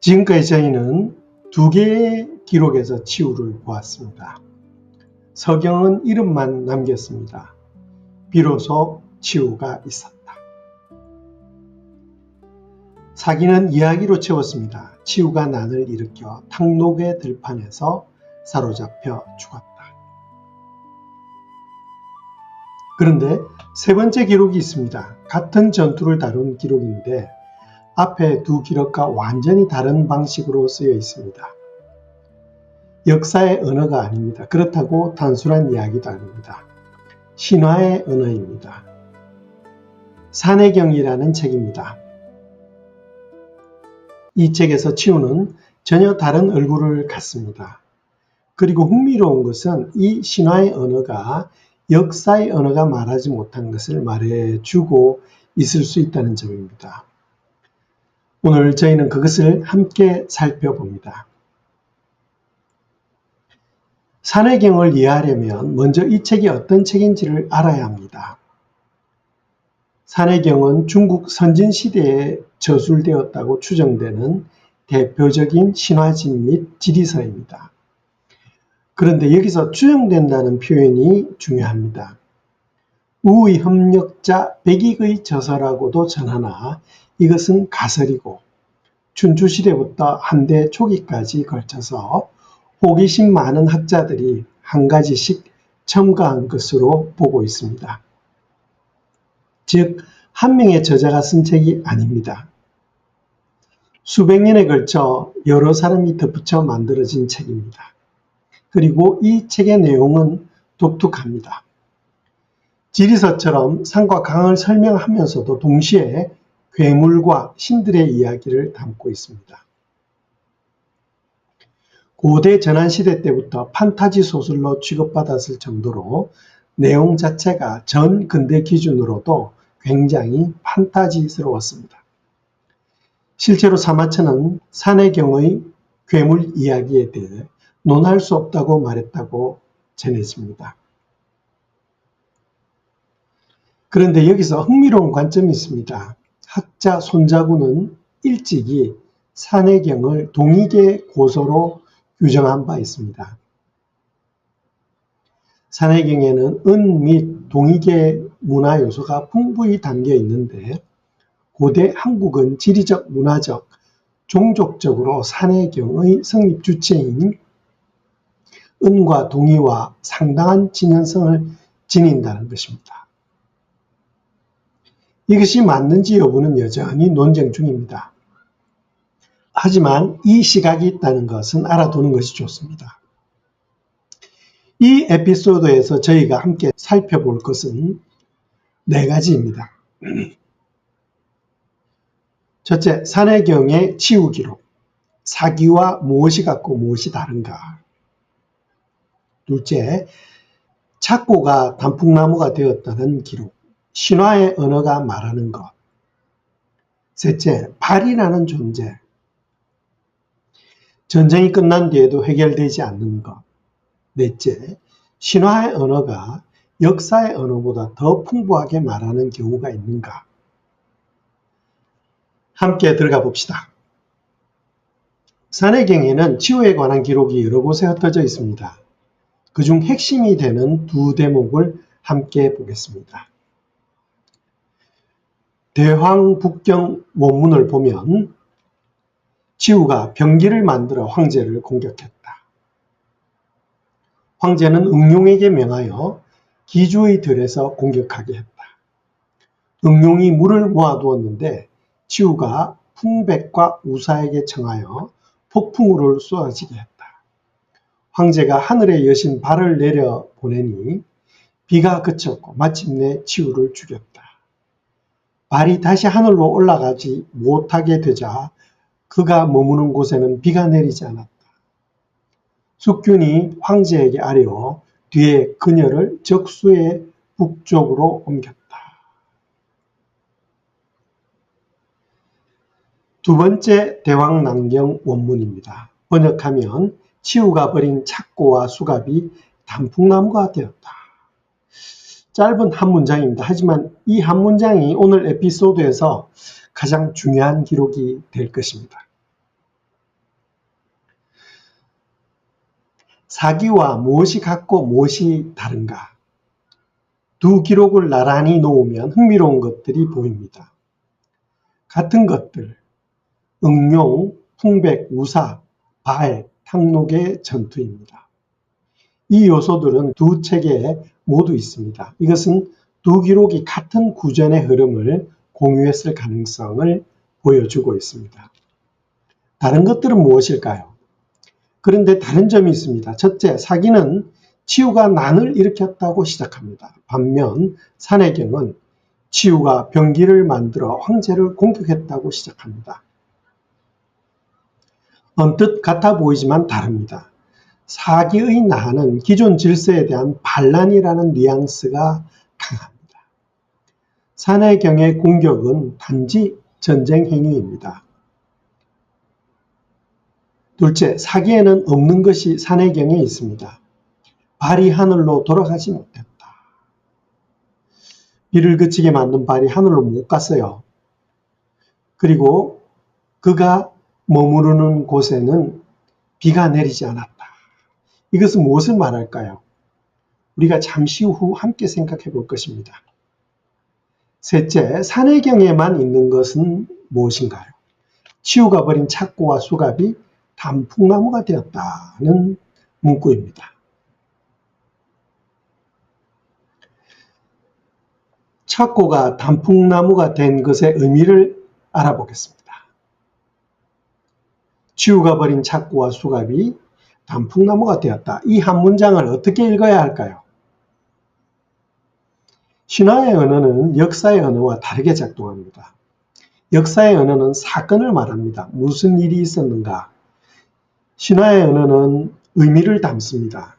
지금까지 저희는 두 개의 기록에서 치유를 보았습니다. 서경은 이름만 남겼습니다. 비로소 치유가 있었다. 사기는 이야기로 채웠습니다. 치유가 난을 일으켜 탕록의 들판에서 사로잡혀 죽었다. 그런데 세 번째 기록이 있습니다. 같은 전투를 다룬 기록인데 앞에 두 기록과 완전히 다른 방식으로 쓰여 있습니다. 역사의 언어가 아닙니다. 그렇다고 단순한 이야기도 아닙니다. 신화의 언어입니다. 산해경이라는 책입니다. 이 책에서 치유는 전혀 다른 얼굴을 갖습니다. 그리고 흥미로운 것은 이 신화의 언어가 역사의 언어가 말하지 못한 것을 말해주고 있을 수 있다는 점입니다. 오늘 저희는 그것을 함께 살펴봅니다. 산해경을 이해하려면 먼저 이 책이 어떤 책인지를 알아야 합니다. 산해경은 중국 선진시대에 저술되었다고 추정되는 대표적인 신화집 및 지리서입니다. 그런데 여기서 추정된다는 표현이 중요합니다. 우의 협력자 백익의 저서라고도 전하나 이것은 가설이고 춘추시대부터 한대 초기까지 걸쳐서 호기심 많은 학자들이 한 가지씩 첨가한 것으로 보고 있습니다. 즉, 한 명의 저자가 쓴 책이 아닙니다. 수백 년에 걸쳐 여러 사람이 덧붙여 만들어진 책입니다. 그리고 이 책의 내용은 독특합니다. 지리서처럼 산과 강을 설명하면서도 동시에 괴물과 신들의 이야기를 담고 있습니다. 고대 전환시대 때부터 판타지 소설로 취급받았을 정도로 내용 자체가 전 근대 기준으로도 굉장히 판타지스러웠습니다. 실제로 사마천은 산해경의 괴물 이야기에 대해 논할 수 없다고 말했다고 전해집니다. 그런데 여기서 흥미로운 관점이 있습니다. 학자 손자구는 일찍이 산해경을 동이계 고서로 규정한 바 있습니다. 산해경에는 은 및 동이계 문화 요소가 풍부히 담겨 있는데 고대 한국은 지리적, 문화적, 종족적으로 산해경의 성립 주체인 은과 동이와 상당한 친연성을 지닌다는 것입니다. 이것이 맞는지 여부는 여전히 논쟁 중입니다. 하지만 이 시각이 있다는 것은 알아두는 것이 좋습니다. 이 에피소드에서 저희가 함께 살펴볼 것은 네 가지입니다. 첫째, 산해경의 치유 기록. 사기와 무엇이 같고 무엇이 다른가. 둘째, 착고가 단풍나무가 되었다는 기록. 신화의 언어가 말하는 것. 셋째, 발이라는 존재. 전쟁이 끝난 뒤에도 해결되지 않는 것. 넷째, 신화의 언어가 역사의 언어보다 더 풍부하게 말하는 경우가 있는가? 함께 들어가 봅시다. 산해경에는 치유에 관한 기록이 여러 곳에 흩어져 있습니다. 그중 핵심이 되는 두 대목을 함께 보겠습니다. 대황북경 원문을 보면 치유가 병기를 만들어 황제를 공격했다. 황제는 응용에게 명하여 기주의 들에서 공격하게 했다. 응용이 물을 모아두었는데 치유가 풍백과 우사에게 청하여 폭풍우를 쏟아지게 했다. 황제가 하늘의 여신 발을 내려 보내니 비가 그쳤고 마침내 치유를 죽였다. 발이 다시 하늘로 올라가지 못하게 되자 그가 머무는 곳에는 비가 내리지 않았다. 숙균이 황제에게 아뢰어 뒤에 그녀를 적수의 북쪽으로 옮겼다. 두 번째 대왕난경 원문입니다. 번역하면 치유가 버린 착고와 수갑이 단풍나무가 되었다. 짧은 한 문장입니다. 하지만 이 한 문장이 오늘 에피소드에서 가장 중요한 기록이 될 것입니다. 사기와 무엇이 같고 무엇이 다른가? 두 기록을 나란히 놓으면 흥미로운 것들이 보입니다. 같은 것들, 응용, 풍백, 우사, 발, 탕록의 전투입니다. 이 요소들은 두 책에 모두 있습니다. 이것은 두 기록이 같은 구전의 흐름을 공유했을 가능성을 보여주고 있습니다. 다른 것들은 무엇일까요? 그런데 다른 점이 있습니다. 첫째, 사기는 치우가 난을 일으켰다고 시작합니다. 반면 산해경은 치우가 병기를 만들어 황제를 공격했다고 시작합니다. 언뜻 같아 보이지만 다릅니다. 사기의 난은 기존 질서에 대한 반란이라는 뉘앙스가 강합니다. 산해경의 공격은 단지 전쟁 행위입니다. 둘째, 사기에는 없는 것이 산해경에 있습니다. 발이 하늘로 돌아가지 못했다. 비를 그치게 만든 발이 하늘로 못 갔어요. 그리고 그가 머무르는 곳에는 비가 내리지 않았다. 이것은 무엇을 말할까요? 우리가 잠시 후 함께 생각해 볼 것입니다. 셋째, 산해경에만 있는 것은 무엇인가요? 치우가 버린 착고와 수갑이 단풍나무가 되었다는 문구입니다. 착고가 단풍나무가 된 것의 의미를 알아보겠습니다. 치우가 버린 착고와 수갑이 단풍나무가 되었다. 이 한 문장을 어떻게 읽어야 할까요? 신화의 언어는 역사의 언어와 다르게 작동합니다. 역사의 언어는 사건을 말합니다. 무슨 일이 있었는가? 신화의 언어는 의미를 담습니다.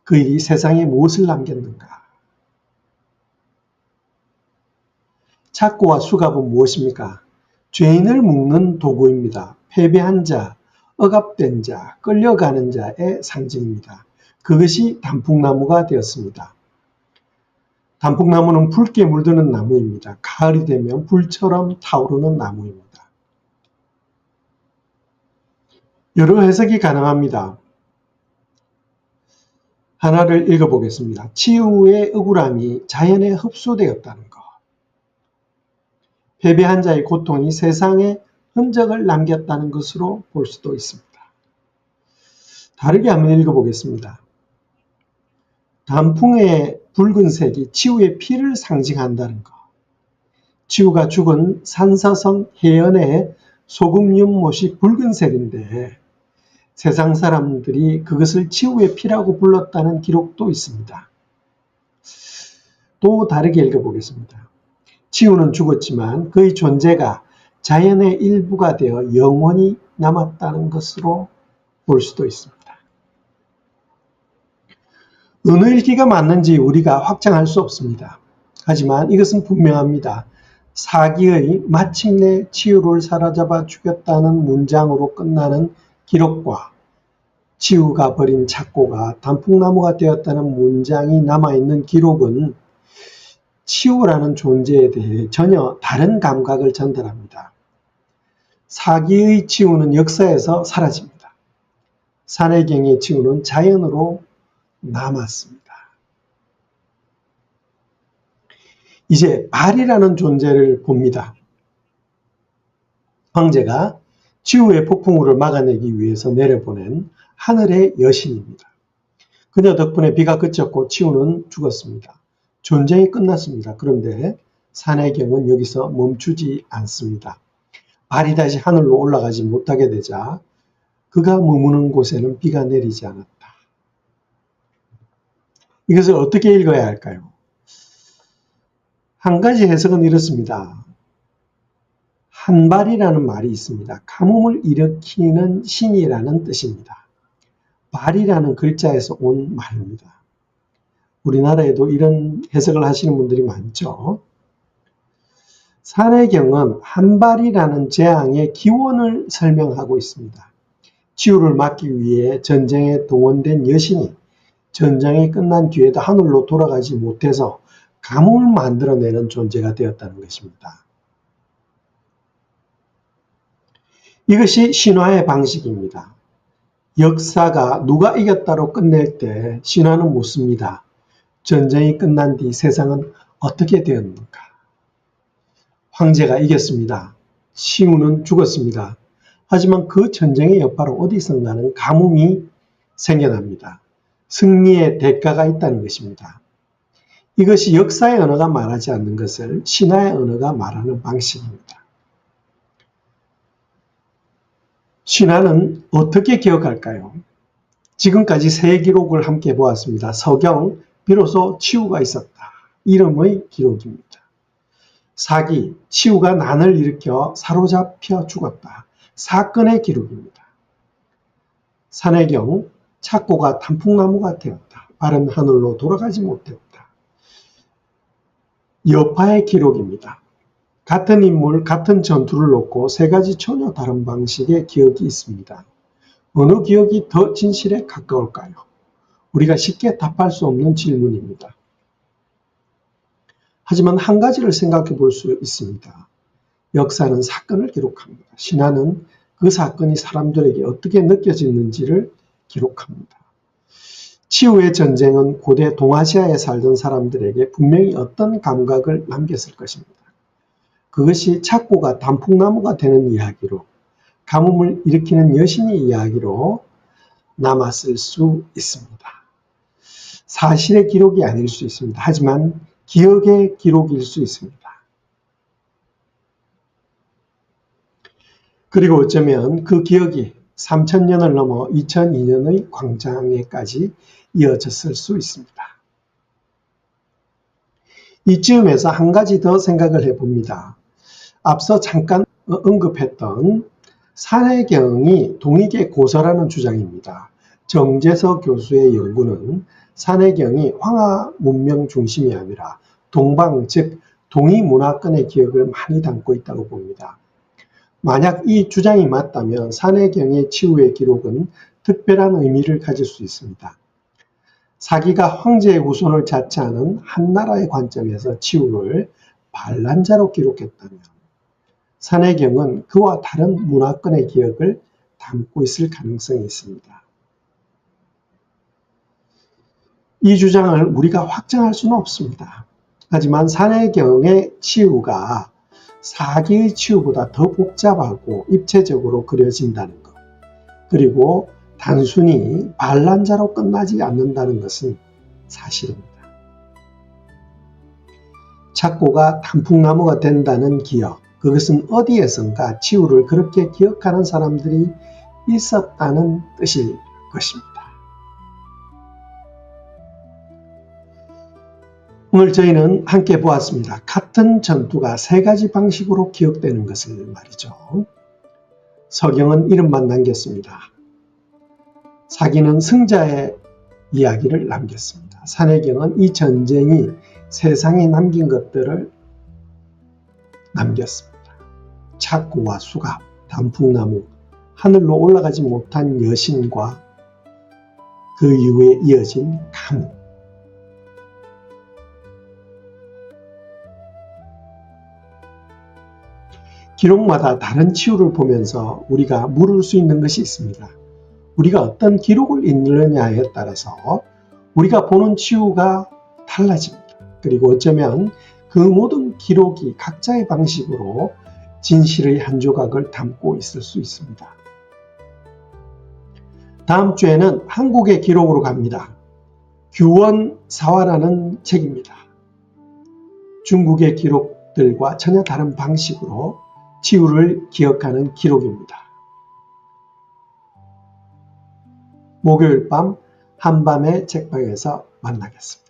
그 일이 세상에 무엇을 남겼는가? 착고와 수갑은 무엇입니까? 죄인을 묶는 도구입니다. 패배한 자, 억압된 자, 끌려가는 자의 상징입니다. 그것이 단풍나무가 되었습니다. 단풍나무는 붉게 물드는 나무입니다. 가을이 되면 불처럼 타오르는 나무입니다. 여러 해석이 가능합니다. 하나를 읽어보겠습니다. 치유의 억울함이 자연에 흡수되었다는 것. 패배한 자의 고통이 세상에 흔적을 남겼다는 것으로 볼 수도 있습니다. 다르게 한번 읽어보겠습니다. 단풍의 붉은색이 치유의 피를 상징한다는 것. 치유가 죽은 산사성 해연의 소금 연못이 붉은색인데 세상 사람들이 그것을 치유의 피라고 불렀다는 기록도 있습니다. 또 다르게 읽어보겠습니다. 치유는 죽었지만 그의 존재가 자연의 일부가 되어 영원히 남았다는 것으로 볼 수도 있습니다. 어느 읽기가 맞는지 우리가 확정할 수 없습니다. 하지만 이것은 분명합니다. 사기의 마침내 치유를 사로잡아 죽였다는 문장으로 끝나는 기록과 치유가 버린 착고가 단풍나무가 되었다는 문장이 남아있는 기록은 치유라는 존재에 대해 전혀 다른 감각을 전달합니다. 사기의 치유는 역사에서 사라집니다. 산해경의 치유는 자연으로 남았습니다. 이제 발이라는 존재를 봅니다. 황제가 치유의 폭풍우를 막아내기 위해서 내려보낸 하늘의 여신입니다. 그녀 덕분에 비가 그쳤고 치유는 죽었습니다. 전쟁이 끝났습니다. 그런데 산해경은 여기서 멈추지 않습니다. 발이 다시 하늘로 올라가지 못하게 되자 그가 머무는 곳에는 비가 내리지 않았다. 이것을 어떻게 읽어야 할까요? 한 가지 해석은 이렇습니다. 한발이라는 말이 있습니다. 가뭄을 일으키는 신이라는 뜻입니다. 발이라는 글자에서 온 말입니다. 우리나라에도 이런 해석을 하시는 분들이 많죠. 산해경은 한발이라는 재앙의 기원을 설명하고 있습니다. 치유를 막기 위해 전쟁에 동원된 여신이 전쟁이 끝난 뒤에도 하늘로 돌아가지 못해서 가뭄을 만들어내는 존재가 되었다는 것입니다. 이것이 신화의 방식입니다. 역사가 누가 이겼다로 끝낼 때 신화는 묻습니다. 전쟁이 끝난 뒤 세상은 어떻게 되었는가? 황제가 이겼습니다. 치우는 죽었습니다. 하지만 그 전쟁의 여파로 어디선가는 가뭄이 생겨납니다. 승리의 대가가 있다는 것입니다. 이것이 역사의 언어가 말하지 않는 것을 신화의 언어가 말하는 방식입니다. 신화는 어떻게 기억할까요? 지금까지 세 기록을 함께 보았습니다. 서경, 비로소 치우가 있었다. 이름의 기록입니다. 사기, 치우가 난을 일으켜 사로잡혀 죽었다. 사건의 기록입니다. 산해경, 착고가 단풍나무가 되었다. 바른 하늘로 돌아가지 못했다. 여파의 기록입니다. 같은 인물, 같은 전투를 놓고 세 가지 전혀 다른 방식의 기억이 있습니다. 어느 기억이 더 진실에 가까울까요? 우리가 쉽게 답할 수 없는 질문입니다. 하지만 한 가지를 생각해 볼 수 있습니다. 역사는 사건을 기록합니다. 신화는 그 사건이 사람들에게 어떻게 느껴지는지를 기록합니다. 치우의 전쟁은 고대 동아시아에 살던 사람들에게 분명히 어떤 감각을 남겼을 것입니다. 그것이 착고가 단풍나무가 되는 이야기로, 가뭄을 일으키는 여신의 이야기로 남았을 수 있습니다. 사실의 기록이 아닐 수 있습니다. 하지만 기억의 기록일 수 있습니다. 그리고 어쩌면 그 기억이 3000년을 넘어 2002년의 광장에까지 이어졌을 수 있습니다. 이쯤에서 한 가지 더 생각을 해봅니다. 앞서 잠깐 언급했던 산해경이 동익의 고서라는 주장입니다. 정재석 교수의 연구는 산해경이 황하 문명 중심이 아니라 동방, 즉 동이 문화권의 기억을 많이 담고 있다고 봅니다. 만약 이 주장이 맞다면 산해경의 치우의 기록은 특별한 의미를 가질 수 있습니다. 사기가 황제의 후손을 자처하는 한나라의 관점에서 치우를 반란자로 기록했다면 산해경은 그와 다른 문화권의 기억을 담고 있을 가능성이 있습니다. 이 주장을 우리가 확정할 수는 없습니다. 하지만 산해경의 치우가 사기의 치우보다 더 복잡하고 입체적으로 그려진다는 것, 그리고 단순히 반란자로 끝나지 않는다는 것은 사실입니다. 착고가 단풍나무가 된다는 기억, 그것은 어디에선가 치우를 그렇게 기억하는 사람들이 있었다는 뜻일 것입니다. 오늘 저희는 함께 보았습니다. 같은 전투가 세 가지 방식으로 기억되는 것을 말이죠. 서경은 이름만 남겼습니다. 사기는 승자의 이야기를 남겼습니다. 산해경은 이 전쟁이 세상에 남긴 것들을 남겼습니다. 착고와 수갑, 단풍나무, 하늘로 올라가지 못한 여신과 그 이후에 이어진 가뭄. 기록마다 다른 치유를 보면서 우리가 물을 수 있는 것이 있습니다. 우리가 어떤 기록을 읽느냐에 따라서 우리가 보는 치유가 달라집니다. 그리고 어쩌면 그 모든 기록이 각자의 방식으로 진실의 한 조각을 담고 있을 수 있습니다. 다음 주에는 한국의 기록으로 갑니다. 규원사화라는 책입니다. 중국의 기록들과 전혀 다른 방식으로 치유를 기억하는 기록입니다. 목요일 밤 한밤의 책방에서 만나겠습니다.